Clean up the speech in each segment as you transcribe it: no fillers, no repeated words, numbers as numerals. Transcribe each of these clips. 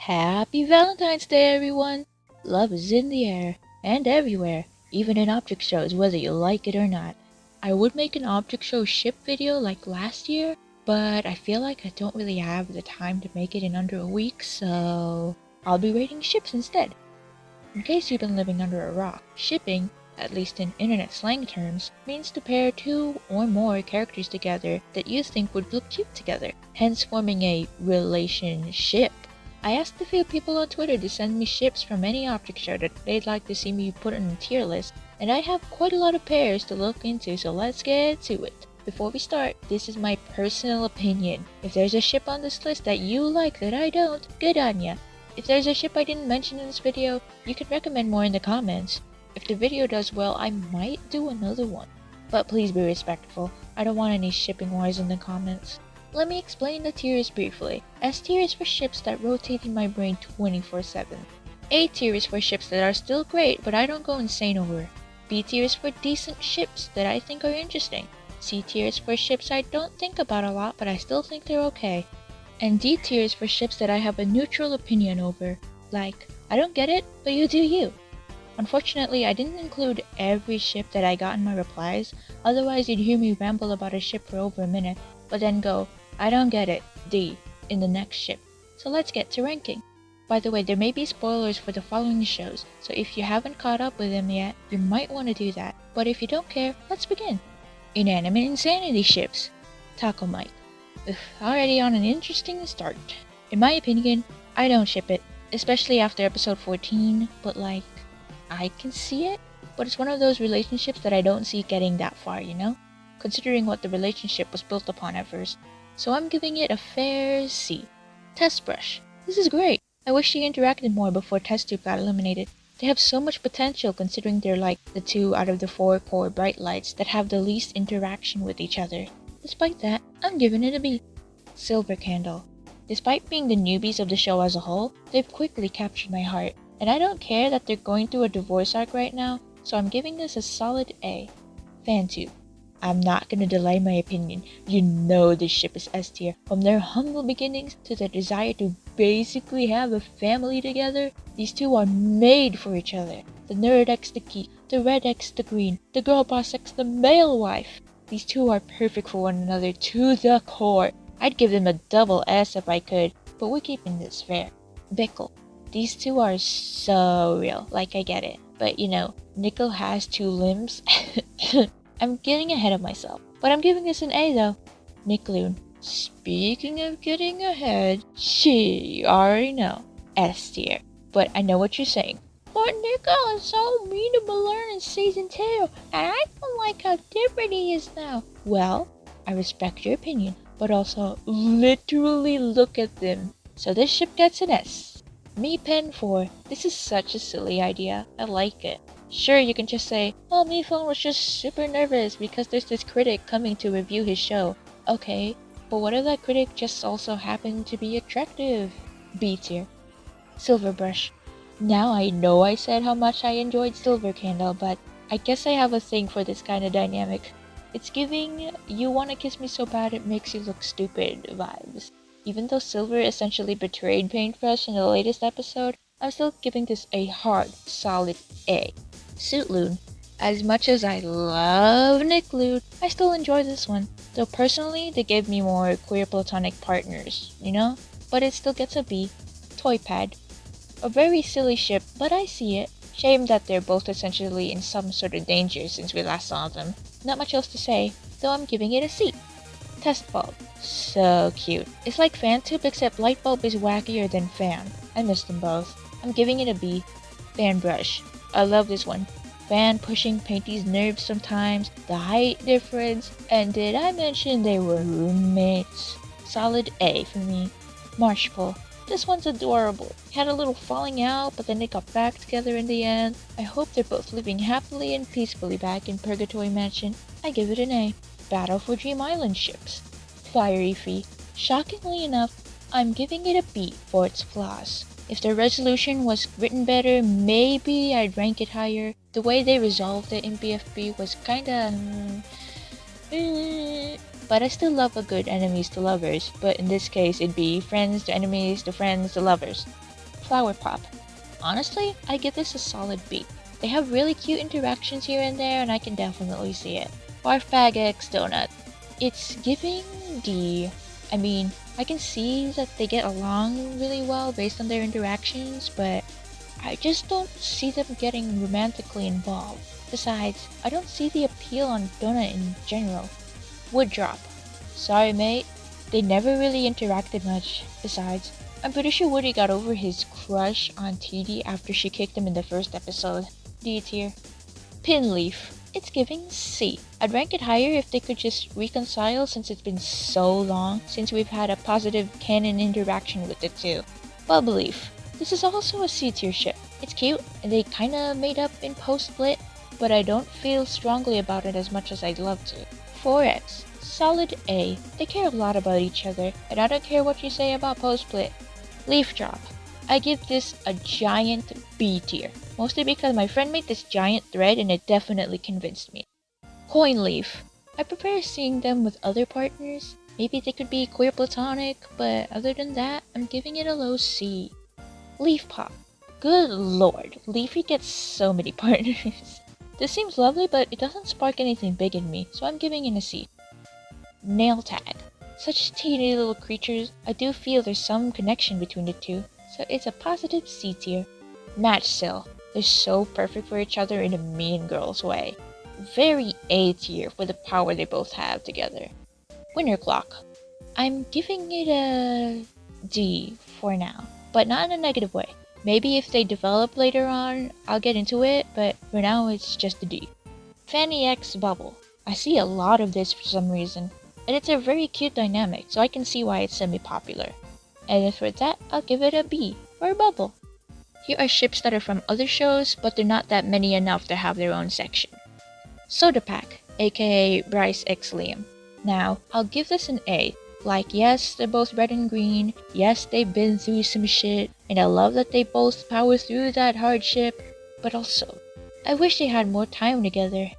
Happy Valentine's Day, everyone! Love is in the air and everywhere, even in object shows, whether you like it or not. I would make an object show ship video like last year, but I feel like I don't really have the time to make it in under a week, so I'll be rating ships instead. In case you've been living under a rock, shipping, at least in internet slang terms, means to pair two or more characters together that you think would look cute together, hence forming a relationship. I asked a few people on Twitter to send me ships from any object show that they'd like to see me put on a tier list, and I have quite a lot of pairs to look into, so let's get to it. Before we start, this is my personal opinion. If there's a ship on this list that you like that I don't, good on ya. If there's a ship I didn't mention in this video, you can recommend more in the comments. If the video does well, I might do another one. But please be respectful, I don't want any shipping wars in the comments. Let me explain the tiers briefly. S tier is for ships that rotate in my brain 24/7. A tier is for ships that are still great but I don't go insane over. B tier is for decent ships that I think are interesting. C tier is for ships I don't think about a lot but I still think they're okay. And D tier is for ships that I have a neutral opinion over. Like, I don't get it, but you do you. Unfortunately, I didn't include every ship that I got in my replies, otherwise you'd hear me ramble about a ship for over a minute, but then go, I don't get it, D, in the next ship. So let's get to ranking. By the way, there may be spoilers for the following shows, so if you haven't caught up with them yet, you might want to do that. But if you don't care, let's begin. Inanimate Insanity ships. Taco Mike. Already on an interesting start. In my opinion, I don't ship it, especially after episode 14, but like, I can see it, but it's one of those relationships that I don't see getting that far, you know? Considering what the relationship was built upon at first. So I'm giving it a fair C. Test Brush. This is great. I wish she interacted more before Test Tube got eliminated. They have so much potential considering they're like the 2 out of the 4 core bright lights that have the least interaction with each other. Despite that, I'm giving it a B. Silver Candle. Despite being the newbies of the show as a whole, they've quickly captured my heart. And I don't care that they're going through a divorce arc right now, so I'm giving this a solid A. FanTube. I'm not gonna delay my opinion. You know this ship is S tier. From their humble beginnings to their desire to basically have a family together, these two are made for each other. The nerd X the geek, the red X the green, the girl boss X the male wife. These two are perfect for one another to the core. I'd give them a double S if I could, but we're keeping this fair. Bickle. These two are so real, like I get it. But you know, Nickel has 2 limbs. I'm getting ahead of myself, but I'm giving this an A though. Nickloon. Speaking of getting ahead, you already know, S tier. But I know what you're saying. But Nickel is so mean to Balloon in season 2, and I don't like how different he is now. Well, I respect your opinion, but also literally look at them. So this ship gets an S. Me Pen 4. This is such a silly idea. I like it. Sure, you can just say, oh, Mifone was just super nervous because there's this critic coming to review his show. Okay, but what if that critic just also happened to be attractive? B tier. Silver Brush. Now I know I said how much I enjoyed Silver Candle, but I guess I have a thing for this kind of dynamic. It's giving you wanna kiss me so bad it makes you look stupid vibes. Even though Silver essentially betrayed Paintbrush in the latest episode, I'm still giving this a hard, solid A. Suitloon. As much as I love Nickloon, I still enjoy this one. Though personally, they gave me more queer platonic partners, you know? But it still gets a B. Toypad. A very silly ship, but I see it. Shame that they're both essentially in some sort of danger since we last saw them. Not much else to say, though I'm giving it a C. Test Bulb. So cute. It's like FanTube except Lightbulb is wackier than Fan. I miss them both. I'm giving it a B. Fan Brush. I love this one. Fan pushing Painty's nerves sometimes, the height difference, and did I mention they were roommates? Solid A for me. Marshpool. This one's adorable. Had a little falling out, but then they got back together in the end. I hope they're both living happily and peacefully back in Purgatory Mansion. I give it an A. Battle for Dream Island ships. Fiery Fee. Shockingly enough, I'm giving it a B for its flaws. If the resolution was written better, maybe I'd rank it higher. The way they resolved it in BFB was kinda... But I still love a good enemies to lovers, but in this case it'd be friends to enemies to friends to lovers. Flower Pop. Honestly, I give this a solid B. They have really cute interactions here and there, and I can definitely see it. Barf Bag X Donut. It's giving D. I mean, I can see that they get along really well based on their interactions, but I just don't see them getting romantically involved. Besides, I don't see the appeal on Donut in general. Wood Drop. Sorry mate, they never really interacted much. Besides, I'm pretty sure Woody got over his crush on TD after she kicked him in the first episode. D tier. Pin Leaf. It's giving C. I'd rank it higher if they could just reconcile since it's been so long since we've had a positive canon interaction with the two. Bub Leaf. This is also a C tier ship. It's cute and they kinda made up in post-split, but I don't feel strongly about it as much as I'd love to. 4X. Solid A. They care a lot about each other, and I don't care what you say about post-split. Leaf Drop. I give this a giant B tier, mostly because my friend made this giant thread and it definitely convinced me. Coin Leaf. I prefer seeing them with other partners. Maybe they could be queer platonic, but other than that, I'm giving it a low C. Leaf Pop. Good lord, Leafy gets so many partners. This seems lovely, but it doesn't spark anything big in me, so I'm giving it a C. Nail Tag. Such teeny little creatures, I do feel there's some connection between the two, so it's a positive C tier. Match Cell. They're so perfect for each other in a mean girl's way. Very A tier for the power they both have together. Winter Clock. I'm giving it a D for now, but not in a negative way. Maybe if they develop later on, I'll get into it, but for now it's just a D. Fanny X Bubble. I see a lot of this for some reason, and it's a very cute dynamic, so I can see why it's semi-popular. And for that, I'll give it a B for a Bubble. Here are ships that are from other shows, but they're not that many enough to have their own section. Soda Pack, aka Bryce X Liam. Now, I'll give this an A. Like, yes, they're both red and green, yes, they've been through some shit, and I love that they both power through that hardship, but also, I wish they had more time together.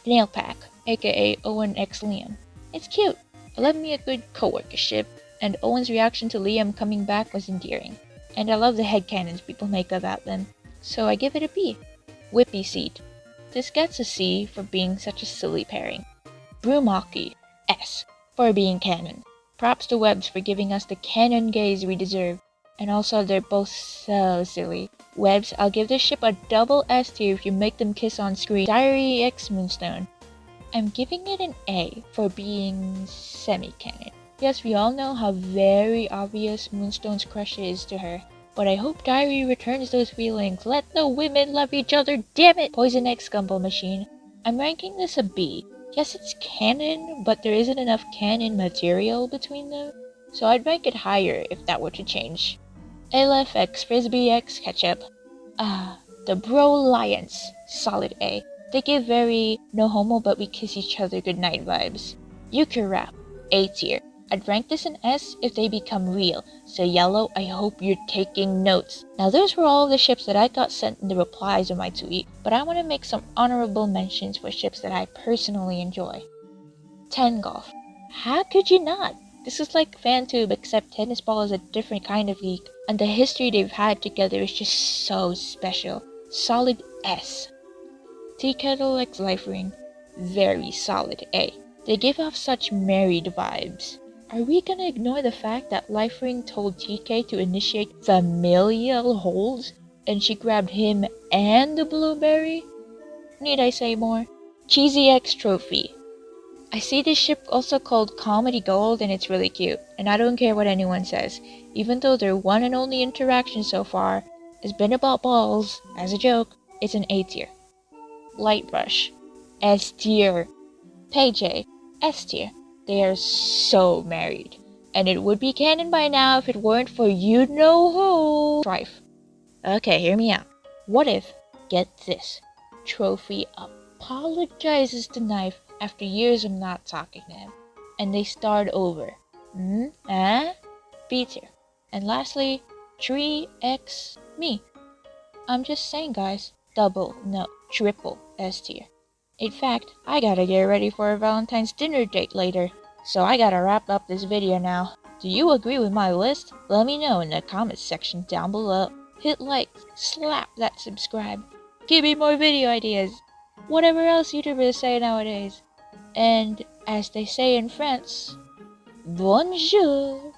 Nail Pack, aka Owen X Liam. It's cute. I love me a good co-workership, and Owen's reaction to Liam coming back was endearing. And I love the headcanons people make about them, so I give it a B. Whippy Seat. This gets a C for being such a silly pairing. Broomhockey, S, for being canon. Props to Webbs for giving us the canon gaze we deserve. And also they're both so silly. Webbs, I'll give this ship a double S tier if you make them kiss on screen. Diary X Moonstone. I'm giving it an A for being semi-canon. Yes, we all know how very obvious Moonstone's crush is to her, but I hope Diary returns those feelings. Let the women love each other, damn it! Poison X Gumball Machine. I'm ranking this a B. Yes, it's canon, but there isn't enough canon material between them, so I'd rank it higher if that were to change. LFX Frisbee X Ketchup. The Bro Lions. Solid A. They give very no homo but we kiss each other goodnight vibes. Euchre Rap. A tier. I'd rank this an S if they become real, so Yellow, I hope you're taking notes. Now those were all the ships that I got sent in the replies of my tweet, but I want to make some honorable mentions for ships that I personally enjoy. Ten Golf. How could you not? This is like FanTube except tennis ball is a different kind of geek, and the history they've had together is just so special. Solid S. Tea Kettle X Life Ring. Very solid A. They give off such married vibes. Are we gonna ignore the fact that Life Ring told TK to initiate familial holds, and she grabbed him and the blueberry? Need I say more? Cheesy X Trophy. I see this ship also called Comedy Gold and it's really cute, and I don't care what anyone says, even though their one and only interaction so far has been about balls, as a joke, it's an A tier. Light Rush. S tier. Payjay. S tier. They are so married, and it would be canon by now if it weren't for you-know-who. Strife. Okay, hear me out. What if, get this, Trophy apologizes to Knife after years of not talking to him, and they start over? B tier. And lastly, Tree X Me. I'm just saying guys, double, no, triple S tier. In fact, I gotta get ready for a Valentine's dinner date later, so I gotta wrap up this video now. Do you agree with my list? Let me know in the comments section down below. hit like, slap that subscribe, give me more video ideas, whatever else YouTubers say nowadays. And as they say in France, bonjour!